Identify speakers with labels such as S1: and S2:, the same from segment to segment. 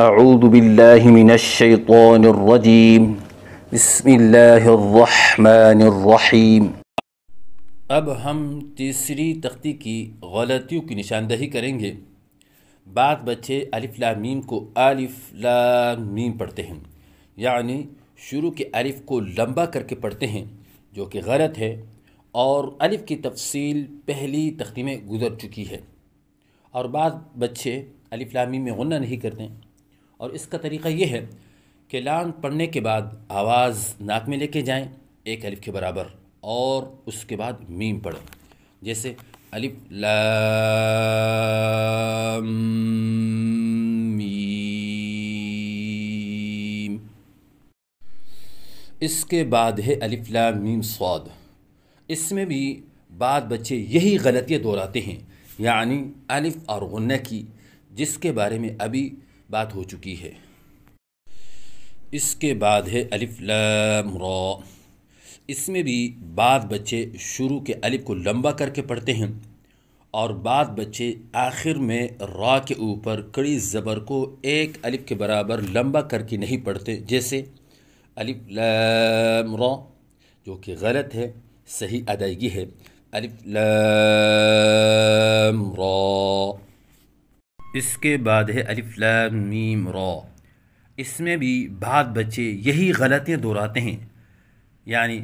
S1: اعوذ باللہ من الشیطان الرجیم بسم اللہ الرحمن الرحیم۔ اب ہم تیسری تختی کی غلطیوں کی نشاندہی کریں گے۔ بعض بچے الف لام میم کو الف لام میم پڑھتے ہیں، یعنی شروع کے الف کو لمبا کر کے پڑھتے ہیں، جو کہ غلط ہے، اور الف کی تفصیل پہلی تختی میں گزر چکی ہے۔ اور بعض بچے الف لام میم میں غنہ نہیں کرتے، اور اس کا طریقہ یہ ہے کہ لام پڑھنے کے بعد آواز ناک میں لے کے جائیں ایک الف کے برابر، اور اس کے بعد میم پڑھیں، جیسے الف لام میم۔ اس کے بعد ہے الف لام میم صاد۔ اس میں بھی بعض بچے یہی غلطیاں دہراتے ہیں، یعنی الف اور غنہ کی، جس کے بارے میں ابھی بات ہو چکی ہے۔ اس کے بعد ہے الف لام را۔ اس میں بھی بعض بچے شروع کے الف کو لمبا کر کے پڑھتے ہیں، اور بعض بچے آخر میں را کے اوپر کڑی زبر کو ایک الف کے برابر لمبا کر کے نہیں پڑھتے، جیسے الف لام را، جو کہ غلط ہے۔ صحیح ادائیگی ہے الف لام را۔ اس کے بعد ہے الف لام میم را۔ اس میں بھی بعض بچے یہی غلطیاں دہراتے ہیں، یعنی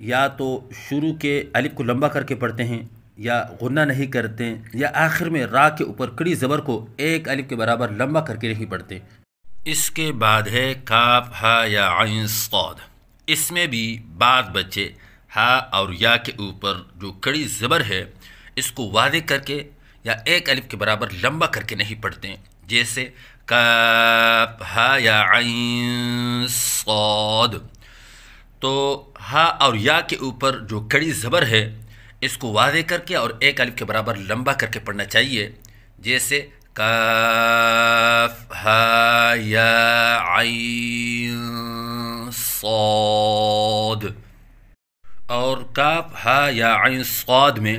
S1: یا تو شروع کے الف کو لمبا کر کے پڑھتے ہیں، یا غنہ نہیں کرتے، یا آخر میں را کے اوپر کڑی زبر کو ایک الف کے برابر لمبا کر کے نہیں پڑھتے۔ اس کے بعد ہے کاف ہا یا عین صاد۔ اس میں بھی بعض بچے ہا اور یا کے اوپر جو کڑی زبر ہے اس کو واضح کر کے یا ایک الف کے برابر لمبا کر کے نہیں پڑھتے، جیسے کاف ہا یا عین صاد۔ تو ہا اور یا کے اوپر جو کڑی زبر ہے اس کو واضح کر کے اور ایک الف کے برابر لمبا کر کے پڑھنا چاہیے، جیسے کاف ہا یا عین صاد۔ اور کاف ہا یا عین صاد میں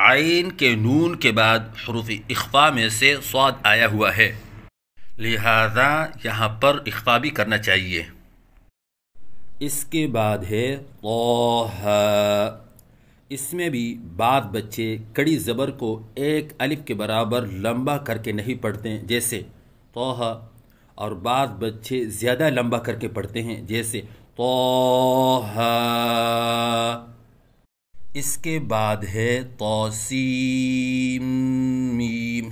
S1: عین کے نون کے بعد حروف اخفا میں سے صاد آیا ہوا ہے، لہذا یہاں پر اخفا بھی کرنا چاہیے۔ اس کے بعد ہے طٰہٰ۔ اس میں بھی بعض بچے کڑی زبر کو ایک الف کے برابر لمبا کر کے نہیں پڑھتے، جیسے طٰہٰ، اور بعض بچے زیادہ لمبا کر کے پڑھتے ہیں، جیسے طٰہٰ۔ اس کے بعد ہے طاسیم میم۔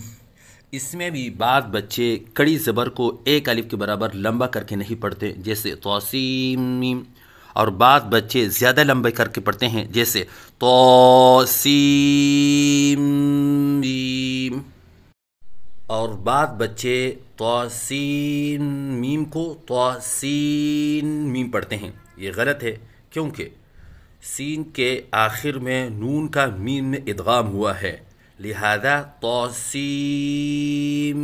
S1: اس میں بھی بعض بچے کڑی زبر کو ایک الف کے برابر لمبا کر کے نہیں پڑھتے، جیسے طاسیم میم، اور بعض بچے زیادہ لمبے کر کے پڑھتے ہیں، جیسے طاسیم میم۔ اور بعض بچے طاسین میم کو طاسین میم پڑھتے ہیں، یہ غلط ہے، کیونکہ سین کے آخر میں نون کا میم میں ادغام ہوا ہے، لہذا طاسیم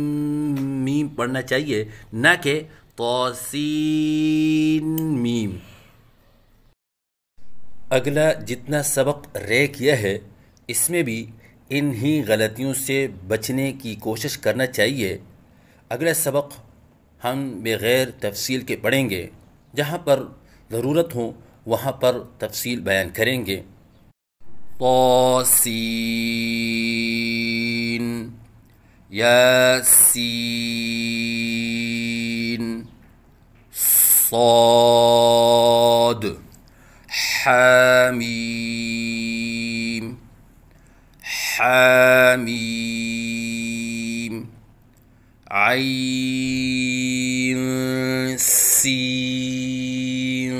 S1: میم پڑھنا چاہیے، نہ کہ طاسین میم۔ اگلا جتنا سبق رہ کیا ہے اس میں بھی انہی غلطیوں سے بچنے کی کوشش کرنا چاہیے۔ اگلا سبق ہم بغیر تفصیل کے پڑھیں گے، جہاں پر ضرورت ہو وہاں پر تفصیل بیان کریں گے۔ طاسین، یاسین، صاد، حامیم، حامیم، عین، سین،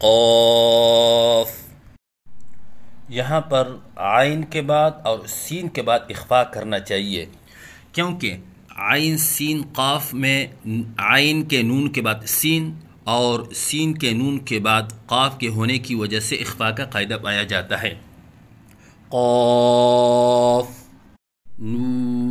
S1: قاف۔ یہاں پر عین کے بعد اور سین کے بعد اخفا کرنا چاہیے، کیونکہ عین سین قاف میں عین کے نون کے بعد سین اور سین کے نون کے بعد قاف کے ہونے کی وجہ سے اخفا کا قاعدہ پایا جاتا ہے۔ قاف، نون،